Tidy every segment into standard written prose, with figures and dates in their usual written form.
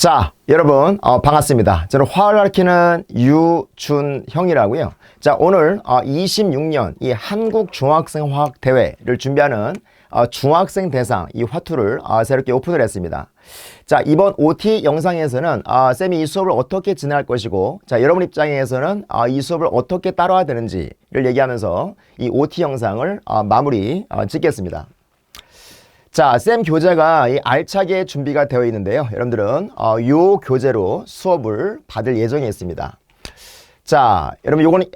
자, 여러분 반갑습니다. 저는 화를 가르치는 유준형이라고요. 자, 오늘 26년 이 한국중학생화학대회를 준비하는 중학생 대상 이 화투를 새롭게 오픈을 했습니다. 자, 이번 OT 영상에서는 쌤이 이 수업을 어떻게 진행할 것이고, 자, 여러분 입장에서는 이 수업을 어떻게 따라와야 되는지를 얘기하면서 이 OT 영상을 마무리 짓겠습니다. 자, 쌤 교재가 알차게 준비가 되어 있는데요. 여러분들은 요 교재로 수업을 받을 예정이 있습니다. 자, 여러분 요거는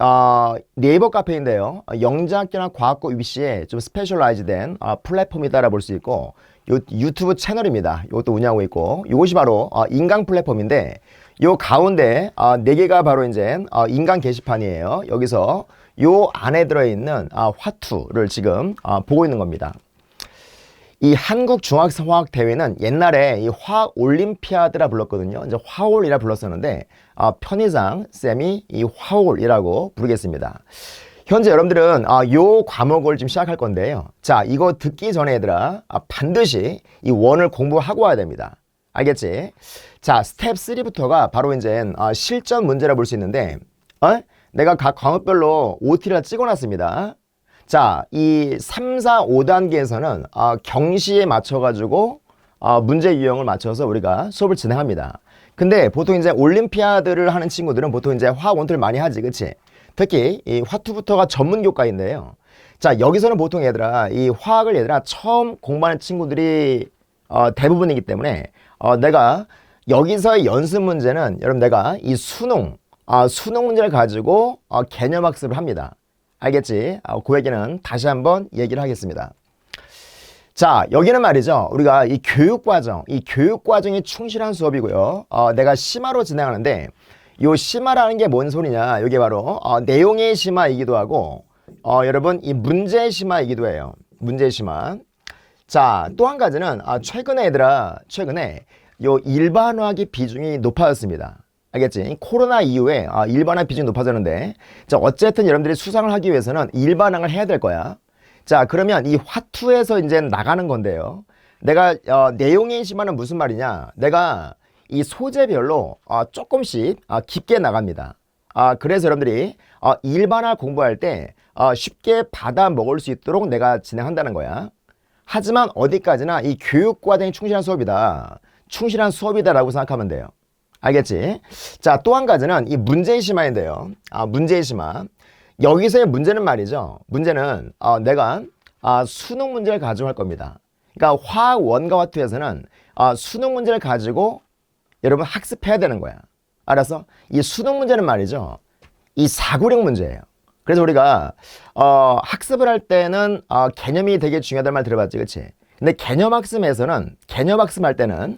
네이버 카페인데요. 영재학교나 과학고 UBC에 좀 스페셜라이즈된 플랫폼이다라 볼 수 있고, 요 유튜브 채널입니다. 이것도 운영하고 있고, 이것이 바로 인강 플랫폼인데, 요 가운데 네 개가 바로 이제 인강 게시판이에요. 여기서 요 안에 들어있는 화투를 지금 보고 있는 겁니다. 이 한국중학생화학대회는 옛날에 이 화올림피아드라 불렀거든요. 이제 화올이라 불렀었는데 편의상 쌤이 이 화올이라고 부르겠습니다. 현재 여러분들은 요 과목을 지금 시작할 건데요. 자, 이거 듣기 전에 얘들아 반드시 이 원을 공부하고 와야 됩니다. 알겠지? 자, 스텝 3부터가 바로 이제 실전 문제라 볼 수 있는데 내가 각 과목별로 OT를 찍어놨습니다. 자, 이 3, 4, 5단계에서는 경시에 맞춰가지고 문제 유형을 맞춰서 우리가 수업을 진행합니다. 근데 보통 이제 올림피아드를 하는 친구들은 보통 이제 화학 원투를 많이 하지, 그치? 특히 이 화투부터가 전문 교과인데요. 자, 여기서는 보통 얘들아 이 화학을 얘들아 처음 공부하는 친구들이 대부분이기 때문에 내가 여기서의 연습 문제는 여러분 내가 이 수능 문제를 가지고 개념 학습을 합니다. 알겠지? 그 얘기는 다시 한번 얘기를 하겠습니다. 자, 여기는 말이죠. 우리가 이 교육과정이 충실한 수업이고요. 내가 심화로 진행하는데, 요 심화라는 게 뭔 소리냐? 이게 바로, 내용의 심화이기도 하고, 여러분, 이 문제의 심화이기도 해요. 문제의 심화. 자, 또 한 가지는, 최근에 요 일반화학의 비중이 높아졌습니다. 알겠지? 코로나 이후에 일반화 비중이 높아졌는데, 자, 어쨌든 여러분들이 수상을 하기 위해서는 일반화를 해야 될 거야. 자, 그러면 이 화투에서 이제 나가는 건데요. 내가 내용의 심화는 무슨 말이냐? 내가 이 소재별로 조금씩 깊게 나갑니다. 그래서 여러분들이 일반화 공부할 때 쉽게 받아 먹을 수 있도록 내가 진행한다는 거야. 하지만 어디까지나 이 교육과정이 충실한 수업이다라고 생각하면 돼요. 알겠지? 자, 또 한 가지는 이 문제의 심화인데요. 문제의 심화. 여기서의 문제는 말이죠. 문제는 내가 수능 문제를 가지고 할 겁니다. 그러니까 화학 원과 화투에서는 수능 문제를 가지고 여러분 학습해야 되는 거야. 알았어? 이 수능 문제는 말이죠. 이 사고력 문제예요. 그래서 우리가 학습을 할 때는 개념이 되게 중요하다는 말 들어봤지, 그치? 근데 개념 학습할 때는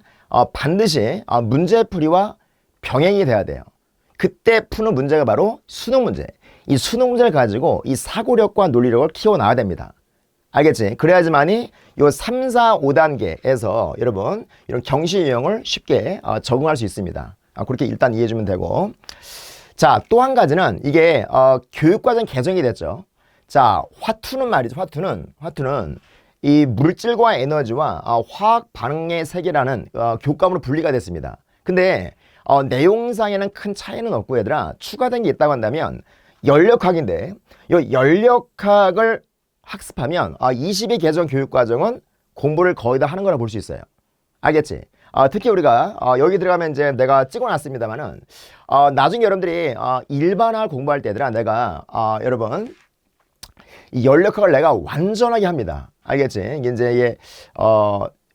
반드시 문제풀이와 병행이 돼야 돼요. 그때 푸는 문제가 바로 수능 문제. 이 수능 문제를 가지고 이 사고력과 논리력을 키워놔야 됩니다. 알겠지? 그래야지만이 요 3, 4, 5단계에서 여러분 이런 경시 유형을 쉽게 적응할 수 있습니다. 그렇게 일단 이해해주면 되고. 자, 또 한 가지는 이게 교육과정 개정이 됐죠. 자, 화투는 말이죠. 화투는 이 물질과 에너지와 화학 반응의 세계라는 교과목으로 분리가 됐습니다. 근데 내용상에는 큰 차이는 없고 얘들아 추가된 게 있다고 한다면 연력학인데 이 연력학을 학습하면 22 개정 교육과정은 공부를 거의 다 하는 거라 볼 수 있어요. 알겠지? 특히 우리가 여기 들어가면 이제 내가 찍어놨습니다만은 나중에 여러분들이 일반화 공부할 때 얘들아 내가 여러분 이 연력학을 내가 완전하게 합니다. 알겠지? 이게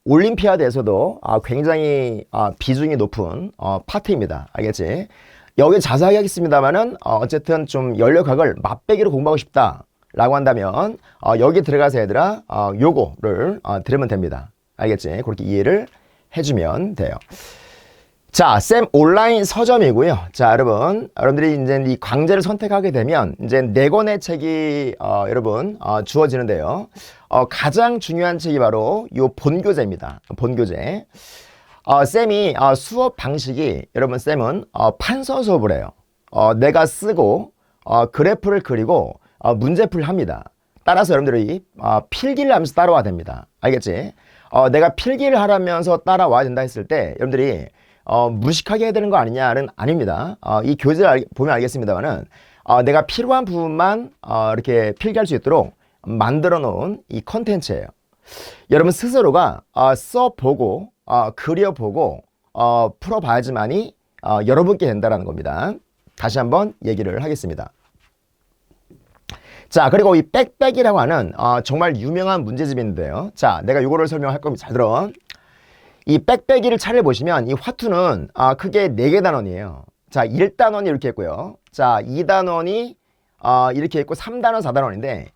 올림피아드에서도 굉장히 비중이 높은 파트입니다. 알겠지? 여기 자세하게 하겠습니다만은 어쨌든 좀 연력학을 맛배기로 공부하고 싶다라고 한다면 여기 들어가서 얘들아 요거를 들으면 됩니다. 알겠지? 그렇게 이해를 해주면 돼요. 자, 쌤 온라인 서점이고요. 자, 여러분들이 이제 이 강좌를 선택하게 되면 이제 4권의 책이 여러분 주어지는데요. 가장 중요한 책이 바로 요 본교재입니다. 본교재. 쌤이 수업 방식이 여러분 쌤은 판서 수업을 해요. 내가 쓰고 그래프를 그리고 문제풀이를 합니다. 따라서 여러분들이 필기를 하면서 따라와야 됩니다. 알겠지? 내가 필기를 하면서 따라와야 된다 했을 때 여러분들이 무식하게 해야 되는 거 아니냐는 아닙니다. 이 교재를 보면 알겠습니다만은 내가 필요한 부분만 이렇게 필기할 수 있도록 만들어 놓은 이 컨텐츠예요. 여러분 스스로가 써보고 그려보고 풀어봐야지만이 여러분께 된다는 겁니다. 다시 한번 얘기를 하겠습니다. 자, 그리고 이 빽빽이라고 하는 정말 유명한 문제집인데요. 자, 내가 이거를 설명할 겁니다. 잘 들어. 이 빽빽이를 차례 보시면 이 화투는 크게 4개 단원이에요. 자, 1단원이 이렇게 있고요. 자, 2단원이 이렇게 있고 3단원, 4단원인데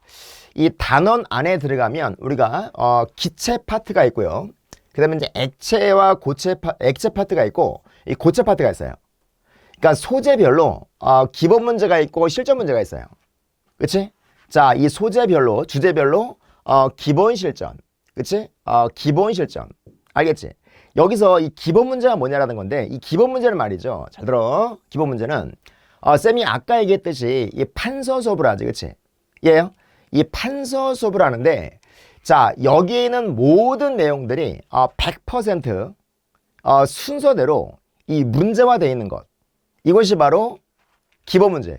이 단원 안에 들어가면 우리가 기체 파트가 있고요. 그 다음에 이제 액체와 액체 파트가 있고 이 고체 파트가 있어요. 그러니까 소재별로 기본 문제가 있고 실전 문제가 있어요. 그치? 자, 이 소재별로, 주제별로 기본 실전. 그치? 기본 실전. 알겠지? 여기서 이 기본 문제가 뭐냐라는 건데 이 기본 문제는 말이죠. 잘 들어. 기본 문제는 쌤이 아까 얘기했듯이 이 판서 수업을 하지. 그치? 예요? 이 판서 수업을 하는데 자, 여기에 있는 모든 내용들이 100% 순서대로 이 문제화되어 있는 것. 이것이 바로 기본 문제예요.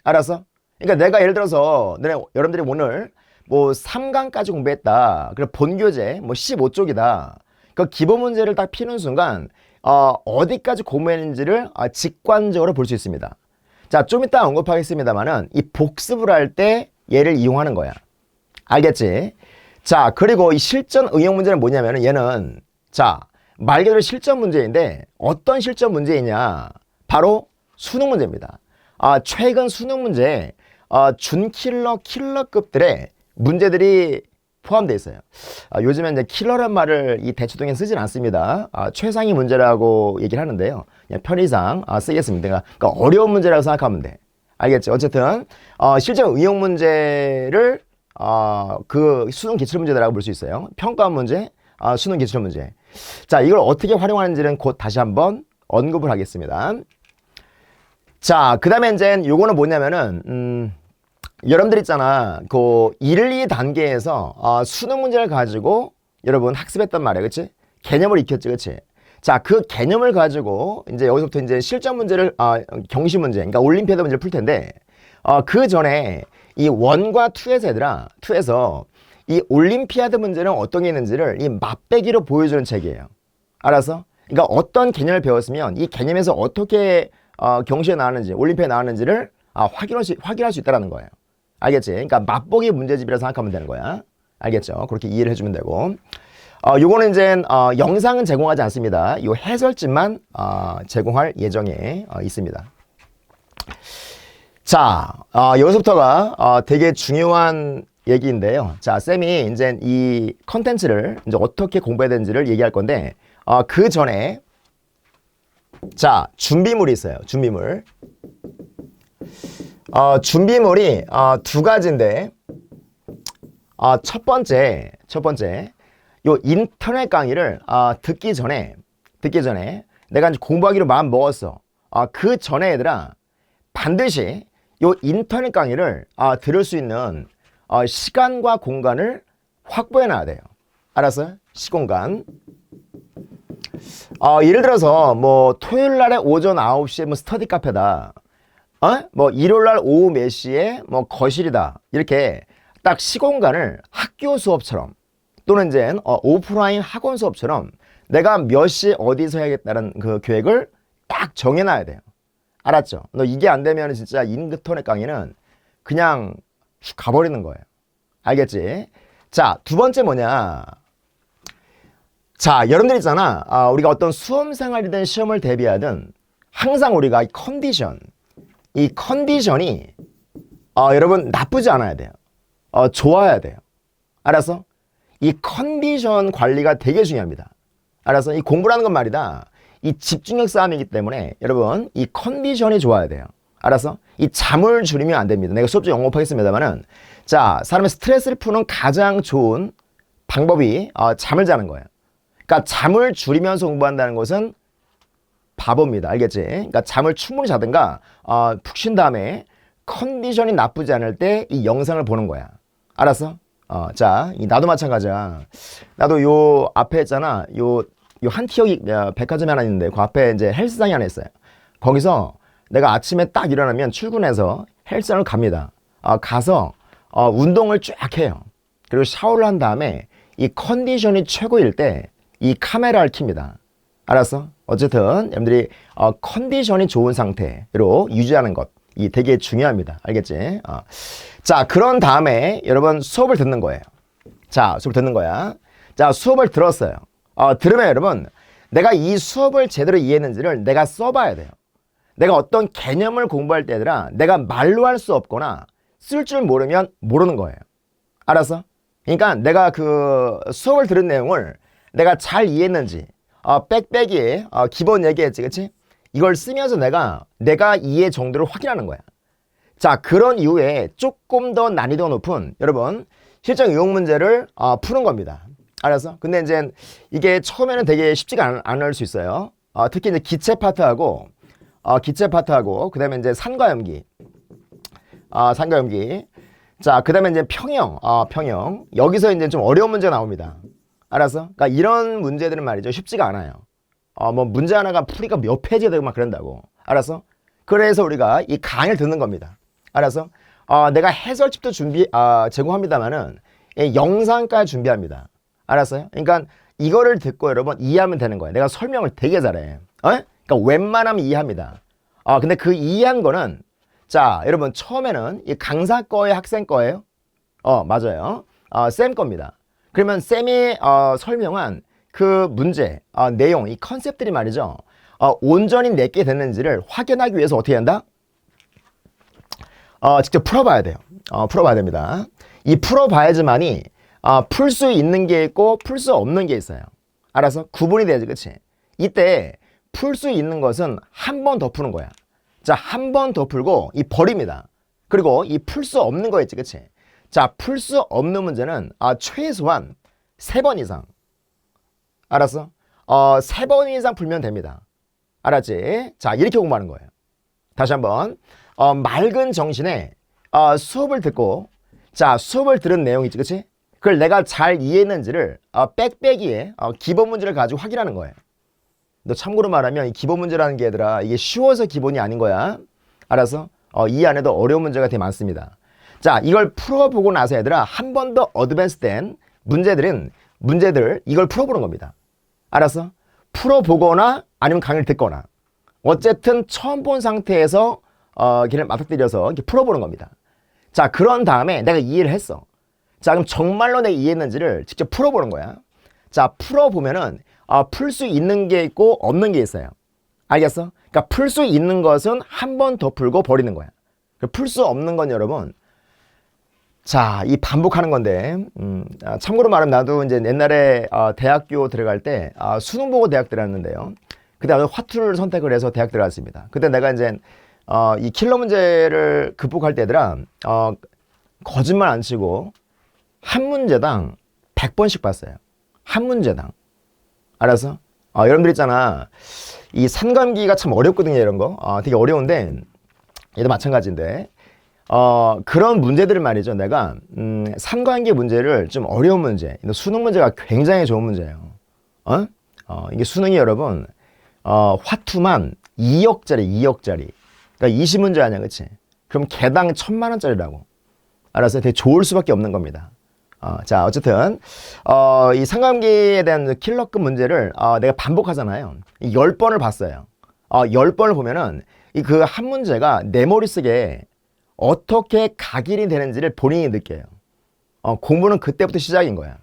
알았어? 그러니까 내가 예를 들어서 여러분들이 오늘 뭐 3강까지 공부했다. 그리고 본교재 뭐 15쪽이다. 그 기본 문제를 딱 피는 순간 어디까지 공부했는지를 직관적으로 볼 수 있습니다. 자, 좀 이따 언급하겠습니다만은 이 복습을 할 때 얘를 이용하는 거야. 알겠지? 자, 그리고 이 실전 응용 문제는 뭐냐면은 얘는 자, 말 그대로 실전 문제인데 어떤 실전 문제이냐? 바로 수능 문제입니다. 최근 수능 문제에 킬러급들의 문제들이 포함되어 있어요. 요즘에 이제 킬러란 말을 이 대치동에 쓰진 않습니다. 최상위 문제라고 얘기를 하는데요. 그냥 편의상 쓰겠습니다. 그러니까 어려운 문제라고 생각하면 돼. 알겠지? 어쨌든 실전 응용 문제를 그 수능 기출 문제라고 볼 수 있어요. 평가 문제, 수능 기출 문제. 자, 이걸 어떻게 활용하는지는 곧 다시 한번 언급을 하겠습니다. 자, 그 다음에 이제 요거는 뭐냐면은 여러분들 있잖아. 그 1, 2단계에서 수능 문제를 가지고 여러분 학습했단 말이야. 그치? 개념을 익혔지. 그치? 자, 그 개념을 가지고 이제 여기서부터 이제 실전 문제를 경시 문제, 그러니까 올림피아드 문제를 풀 텐데 그 전에 이 1과 2에서 얘들아, 2에서 이 올림피아드 문제는 어떤 게 있는지를 이 맛배기로 보여주는 책이에요. 알았어? 그러니까 어떤 개념을 배웠으면 이 개념에서 어떻게 경시에 나왔는지, 올림피아에 나왔는지를 확인할 수 있다는 거예요. 알겠지? 그러니까 맛보기 문제집이라 생각하면 되는 거야. 알겠죠? 그렇게 이해를 해주면 되고. 요거는 이제 영상은 제공하지 않습니다. 요 해설집만 제공할 예정에 있습니다. 자, 여기서부터가 되게 중요한 얘기인데요. 자, 쌤이 이제 이 컨텐츠를 이제 어떻게 공부해야 되는지를 얘기할 건데 그 전에 자, 준비물이 있어요. 준비물. 준비물이 두 가지인데 첫 번째 요 인터넷 강의를 듣기 전에 내가 이제 공부하기로 마음 먹었어. 그 전에 얘들아 반드시 요 인터넷 강의를 들을 수 있는 시간과 공간을 확보해 놔야 돼요. 알았어요? 시공간. 예를 들어서 뭐 토요일 날에 오전 9시에 뭐 스터디 카페다. 뭐 일요일 날 오후 몇 시에 뭐 거실이다. 이렇게 딱 시공간을 학교 수업처럼 또는 이제 오프라인 학원 수업처럼 내가 몇 시에 어디서 해야겠다는 그 계획을 딱 정해놔야 돼요. 알았죠? 너 이게 안 되면 진짜 인터넷 강의는 그냥 가버리는 거예요. 알겠지? 자, 두 번째 뭐냐? 자, 여러분들 있잖아. 우리가 어떤 수험 생활이든 시험을 대비하든 항상 우리가 이 컨디션이 여러분 나쁘지 않아야 돼요. 좋아야 돼요. 알았어? 이 컨디션 관리가 되게 중요합니다. 알았어? 이 공부라는 건 말이다. 이 집중력 싸움이기 때문에 여러분 이 컨디션이 좋아야 돼요. 알았어? 이 잠을 줄이면 안 됩니다. 내가 수업 중 언급하겠습니다만은 자, 사람의 스트레스를 푸는 가장 좋은 방법이 잠을 자는 거예요. 그러니까 잠을 줄이면서 공부한다는 것은 바보입니다. 알겠지? 그러니까 잠을 충분히 자든가 푹 쉰 다음에 컨디션이 나쁘지 않을 때 이 영상을 보는 거야. 알았어? 자, 나도 마찬가지야. 나도 요 앞에 있잖아. 요 요 한티역이 백화점이 하나 있는데 그 앞에 이제 헬스장이 하나 있어요. 거기서 내가 아침에 딱 일어나면 출근해서 헬스장을 갑니다. 가서 운동을 쫙 해요. 그리고 샤워를 한 다음에 이 컨디션이 최고일 때 이 카메라를 킵니다. 알았어? 어쨌든 여러분들이 컨디션이 좋은 상태로 유지하는 것, 이 되게 중요합니다. 알겠지? 자, 그런 다음에 여러분 수업을 듣는 거예요. 자, 수업을 듣는 거야. 자, 수업을 들었어요. 들으면 여러분, 내가 이 수업을 제대로 이해했는지를 내가 써봐야 돼요. 내가 어떤 개념을 공부할 때더라 내가 말로 할 수 없거나 쓸 줄 모르면 모르는 거예요. 알았어? 그러니까 내가 그 수업을 들은 내용을 내가 잘 이해했는지 빽빽이 기본 얘기했지, 그치? 이걸 쓰면서 내가 이해 정도를 확인하는 거야. 자, 그런 이후에 조금 더 난이도가 높은 여러분 실전 응용 문제를 푸는 겁니다. 알았어? 근데 이제 이게 처음에는 되게 쉽지가 않을 수 있어요. 특히 이제 기체 파트하고 그다음에 이제 산과 염기. 자, 그다음에 이제 평형. 여기서 이제 좀 어려운 문제가 나옵니다. 알았어? 그러니까 이런 문제들은 말이죠. 쉽지가 않아요. 뭐 문제 하나가 풀이가 몇 페이지가 되고 막 그런다고. 알았어? 그래서 우리가 이 강의를 듣는 겁니다. 알았어? 내가 해설집도 제공합니다만은 영상까지 준비합니다. 알았어요? 그러니까 이거를 듣고 여러분 이해하면 되는 거예요. 내가 설명을 되게 잘해. 그러니까 웬만하면 이해합니다. 근데 그 이해한 거는 자, 여러분 처음에는 이 강사 거예요, 학생 거예요? 맞아요. 쌤 겁니다. 그러면 쌤이 설명한 그 문제, 내용, 이 컨셉들이 말이죠. 온전히 내게 됐는지를 확인하기 위해서 어떻게 한다? 직접 풀어봐야 돼요. 풀어봐야 됩니다. 이 풀어봐야지만이 풀 수 있는 게 있고 풀 수 없는 게 있어요. 알아서 구분이 돼야지, 그치? 이때 풀 수 있는 것은 한 번 더 푸는 거야. 자, 한 번 더 풀고 이 버립니다. 그리고 이 풀 수 없는 거 있지, 그치? 자, 풀 수 없는 문제는 최소한 3번 이상. 알았어? 3번 이상 풀면 됩니다. 알았지? 자, 이렇게 공부하는 거예요. 다시 한번 맑은 정신에 수업을 듣고 자, 수업을 들은 내용 있지, 그치? 그걸 내가 잘 이해했는지를 빽빽이에 기본 문제를 가지고 확인하는 거예요. 너 참고로 말하면 이 기본 문제라는 게 얘들아 이게 쉬워서 기본이 아닌 거야. 알았어? 이 안에도 어려운 문제가 되게 많습니다. 자, 이걸 풀어보고 나서 얘들아 한 번 더 어드밴스된 문제들 이걸 풀어보는 겁니다. 알았어? 풀어보거나 아니면 강의를 듣거나 어쨌든 처음 본 상태에서 걔를 맞닥뜨려서 이렇게 풀어보는 겁니다. 자, 그런 다음에 내가 이해를 했어. 자, 그럼 정말로 내가 이해했는지를 직접 풀어보는 거야. 자, 풀어보면은 풀 수 있는 게 있고 없는 게 있어요. 알겠어? 그러니까 풀 수 있는 것은 한 번 더 풀고 버리는 거야. 풀 수 없는 건 여러분 자, 이 반복하는 건데 참고로 말하면 나도 이제 옛날에 대학교 들어갈 때 수능 보고 대학 들어갔는데요. 그때 나도 화투를 선택을 해서 대학 들어갔습니다. 그때 내가 이제 이 킬러 문제를 극복할 때더라 거짓말 안 치고 한 문제당 100번씩 봤어요. 한 문제당. 알았어? 여러분들 있잖아. 이 산감기가 참 어렵거든요, 이런 거. 되게 어려운데 얘도 마찬가지인데 그런 문제들을 말이죠. 내가 삼관계 문제를 좀 어려운 문제, 수능 문제가 굉장히 좋은 문제예요. 이게 수능이 여러분 화투만 2억짜리. 그러니까 20문제 아니야, 그치? 그럼 개당 1000만 원짜리라고. 알았어요? 되게 좋을 수밖에 없는 겁니다. 자, 어쨌든 이 삼관계에 대한 킬러급 문제를 내가 반복하잖아요. 10번을 봤어요. 10번을 보면은 이 그 한 문제가 내 머릿속에 어떻게 각인이 되는지를 본인이 느껴요. 공부는 그때부터 시작인 거야.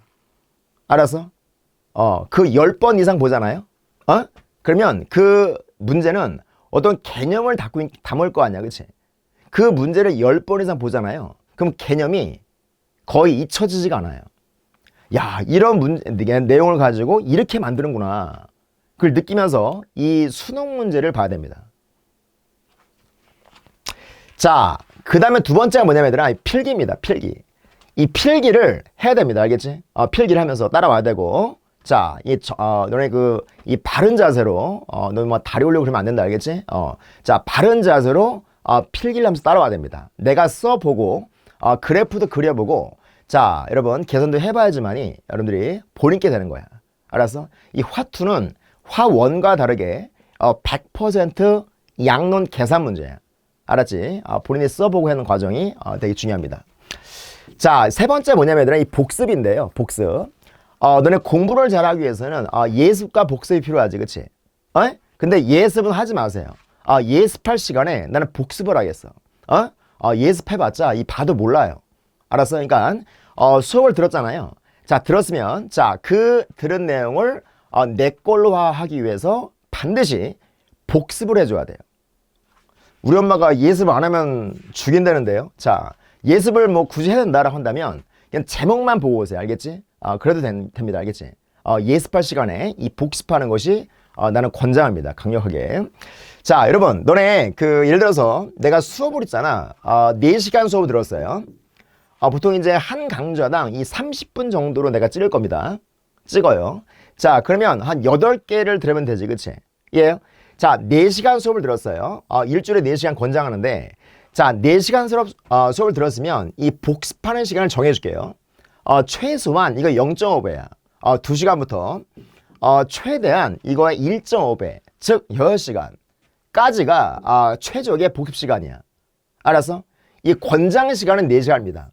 알았어? 그 10번 이상 보잖아요? 그러면 그 문제는 어떤 개념을 담을 거 아니야, 그치? 그 문제를 10번 이상 보잖아요. 그럼 개념이 거의 잊혀지지가 않아요. 야, 이런 내용을 가지고 이렇게 만드는구나. 그걸 느끼면서 이 수능 문제를 봐야 됩니다. 자, 그 다음에 두 번째가 뭐냐면 얘들아, 필기입니다. 필기. 이 필기를 해야 됩니다. 알겠지? 필기를 하면서 따라와야 되고. 자, 너네 이 바른 자세로, 너네 뭐 다리 올리고 그러면 안 된다. 알겠지? 자, 바른 자세로, 필기를 하면서 따라와야 됩니다. 내가 써보고, 그래프도 그려보고, 자, 여러분, 계산도 해봐야지만이 여러분들이 본인께 되는 거야. 알았어? 이 화투는 화원과 다르게 100% 양론 계산 문제야. 알았지? 본인이 써보고 하는 과정이 되게 중요합니다. 자, 세 번째 뭐냐면 얘들아, 이 복습인데요. 복습. 너네 공부를 잘하기 위해서는 예습과 복습이 필요하지, 그치? 근데 예습은 하지 마세요. 예습할 시간에 나는 복습을 하겠어. 예습해봤자 이 봐도 몰라요. 알았어? 그러니까 수업을 들었잖아요. 자, 들었으면 그 들은 내용을 내 걸로 하기 위해서 반드시 복습을 해줘야 돼요. 우리 엄마가 예습 안 하면 죽인다는데요. 자, 예습을 뭐 굳이 해야 된다라고 한다면 그냥 제목만 보고 오세요. 알겠지? 그래도 됩니다. 알겠지? 예습할 시간에 이 복습하는 것이 나는 권장합니다. 강력하게. 자, 여러분, 너네 예를 들어서 내가 수업을 했잖아. 4시간 수업을 들었어요. 보통 이제 한 강좌당 이 30분 정도로 내가 찍을 겁니다. 찍어요. 자, 그러면 한 8개를 들으면 되지, 그치? 예. 자, 4시간 수업을 들었어요. 일주일에 4시간 권장하는데, 자, 4시간 수업을 들었으면 이 복습하는 시간을 정해줄게요. 최소한 이거 0.5배야. 2시간부터 최대한 이거의 1.5배, 즉 6시간까지가 최적의 복습 시간이야. 알았어? 이 권장 시간은 4시간입니다.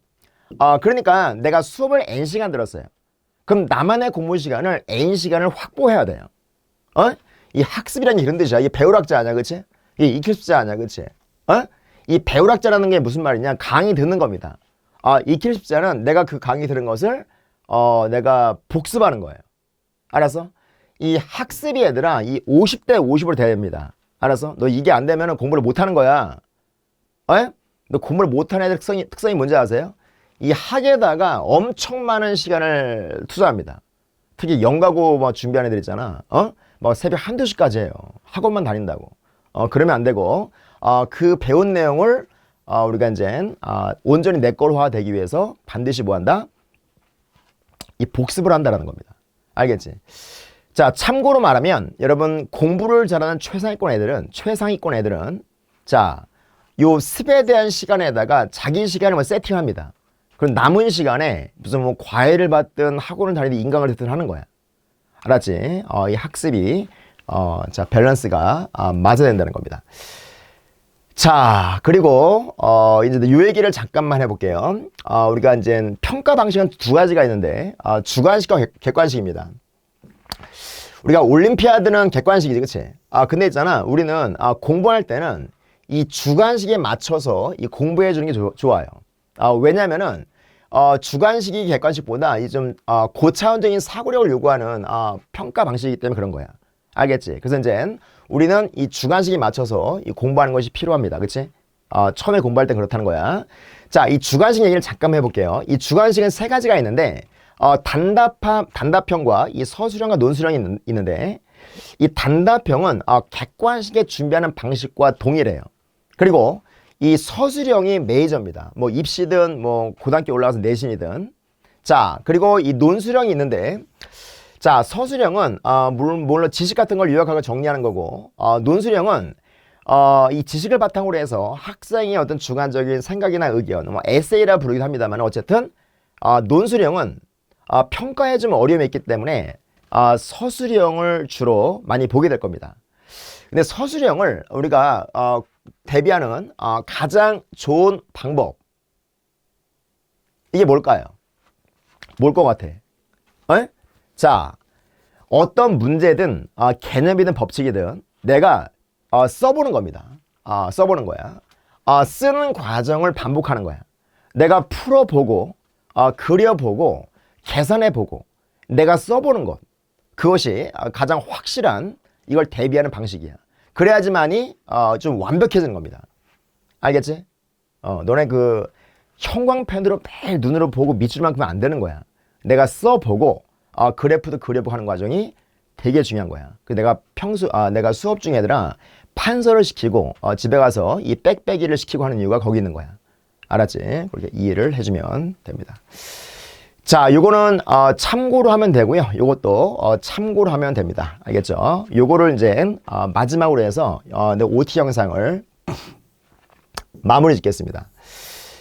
그러니까 내가 수업을 N시간 들었어요. 그럼 나만의 공부 시간을 N시간을 확보해야 돼요. 이 학습이라는 게 이런 뜻이야. 이 배울학자 아니야, 그치? 이 익힐습자 아니야, 그치? 이 배울학자라는 게 무슨 말이냐? 강의 듣는 겁니다. 익힐습자는 내가 그 강의 들은 것을 내가 복습하는 거예요. 알았어? 이 학습이 얘들아, 이 50대 50으로 돼야 됩니다. 알았어? 너 이게 안 되면 공부를 못 하는 거야. 너 공부를 못하는 애들 특성이 뭔지 아세요? 이 학에다가 엄청 많은 시간을 투자합니다. 특히 영가고 뭐 준비하는 애들 있잖아. 막 새벽 1-2시까지 해요. 학원만 다닌다고. 그러면 안 되고, 그 배운 내용을 우리가 이제 온전히 내 걸화 되기 위해서 반드시 뭐 한다? 이 복습을 한다라는 겁니다. 알겠지? 자, 참고로 말하면 여러분 공부를 잘하는 최상위권 애들은 자, 요 습에 대한 시간에다가 자기 시간을 뭐 세팅합니다. 그럼 남은 시간에 무슨 뭐 과외를 받든 학원을 다니든 인강을 듣든 하는 거야. 알았지? 이 학습이 자, 밸런스가 맞아야 된다는 겁니다. 자, 그리고 이제 요 얘기를 잠깐만 해볼게요. 우리가 이제 평가 방식은 2가지가 있는데 주관식과 객관식입니다. 우리가 올림피아드는 객관식이지, 그치? 근데 있잖아, 우리는 공부할 때는 이 주관식에 맞춰서 이 공부해 주는 게 좋아요. 왜냐면은 주관식이 객관식보다 이 좀 고차원적인 사고력을 요구하는 평가 방식이기 때문에 그런 거야. 알겠지? 그래서 이제 우리는 이 주관식에 맞춰서 이 공부하는 것이 필요합니다. 그치? 처음에 공부할 때 그렇다는 거야. 자, 이 주관식 얘기를 잠깐 해볼게요. 이 주관식은 3가지가 있는데 단답형과 이 서술형과 논술형이 있는데 이 단답형은 객관식에 준비하는 방식과 동일해요. 그리고 이 서술형이 메이저입니다. 뭐 입시든 뭐 고등학교 올라가서 내신이든. 자, 그리고 이 논술형이 있는데 자, 서술형은 물론 지식 같은 걸 요약하고 정리하는 거고 논술형은 이 지식을 바탕으로 해서 학생의 어떤 주관적인 생각이나 의견, 뭐 에세이라 부르기도 합니다만 어쨌든 논술형은 평가에 좀 어려움이 있기 때문에 서술형을 주로 많이 보게 될 겁니다. 근데 서술형을 우리가 대비하는 가장 좋은 방법, 이게 뭘까요? 뭘 것 같아? 자, 어떤 문제든 개념이든 법칙이든 내가 써보는 겁니다. 써보는 거야. 쓰는 과정을 반복하는 거야. 내가 풀어보고 그려보고 계산해보고 내가 써보는 것, 그것이 가장 확실한 이걸 대비하는 방식이야. 그래야지만이 좀 완벽해지는 겁니다. 알겠지? 너네 그 형광펜으로 매일 눈으로 보고 밑줄만큼은 안 되는 거야. 내가 써보고 그래프도 그려보고 하는 과정이 되게 중요한 거야. 내가 내가 수업 중에 얘들아 판서를 시키고 집에 가서 이 빽빽이를 시키고 하는 이유가 거기 있는 거야. 알았지? 그렇게 이해를 해주면 됩니다. 자, 요거는 참고로 하면 되고요. 요것도 참고로 하면 됩니다. 알겠죠? 요거를 이제 마지막으로 해서 내 OT 영상을 마무리 짓겠습니다.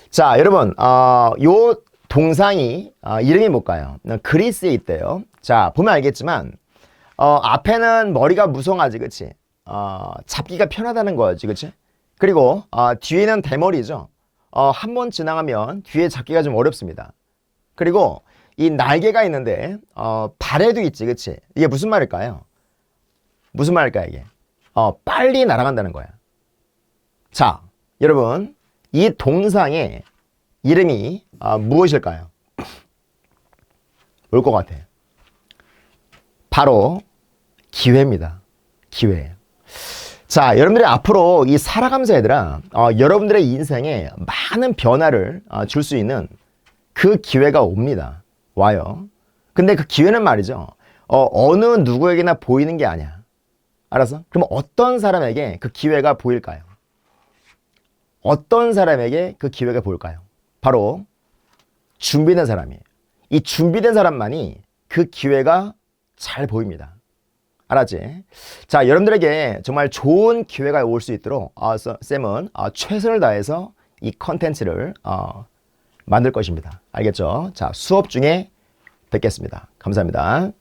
자, 여러분 요 동상이 이름이 뭘까요? 그리스에 있대요. 자, 보면 알겠지만 앞에는 머리가 무성하지, 그치? 잡기가 편하다는 거지, 그치? 그리고 뒤에는 대머리죠. 한 번 지나가면 뒤에 잡기가 좀 어렵습니다. 그리고 이 날개가 있는데 발에도 있지, 그치? 이게 무슨 말일까요? 무슨 말일까요, 이게? 빨리 날아간다는 거야. 자, 여러분, 이 동상의 이름이 무엇일까요? 올 것 같아. 바로 기회입니다. 기회. 자, 여러분들이 앞으로 이 살아가면서 얘들아, 여러분들의 인생에 많은 변화를 줄 수 있는 그 기회가 옵니다. 와요. 근데 그 기회는 말이죠. 어느 누구에게나 보이는 게 아니야. 알았어? 그럼 어떤 사람에게 그 기회가 보일까요? 어떤 사람에게 그 기회가 보일까요? 바로 준비된 사람이에요. 이 준비된 사람만이 그 기회가 잘 보입니다. 알았지? 자, 여러분들에게 정말 좋은 기회가 올 수 있도록 쌤은 최선을 다해서 이 컨텐츠를 만들 것입니다. 알겠죠? 자, 수업 중에 뵙겠습니다. 감사합니다.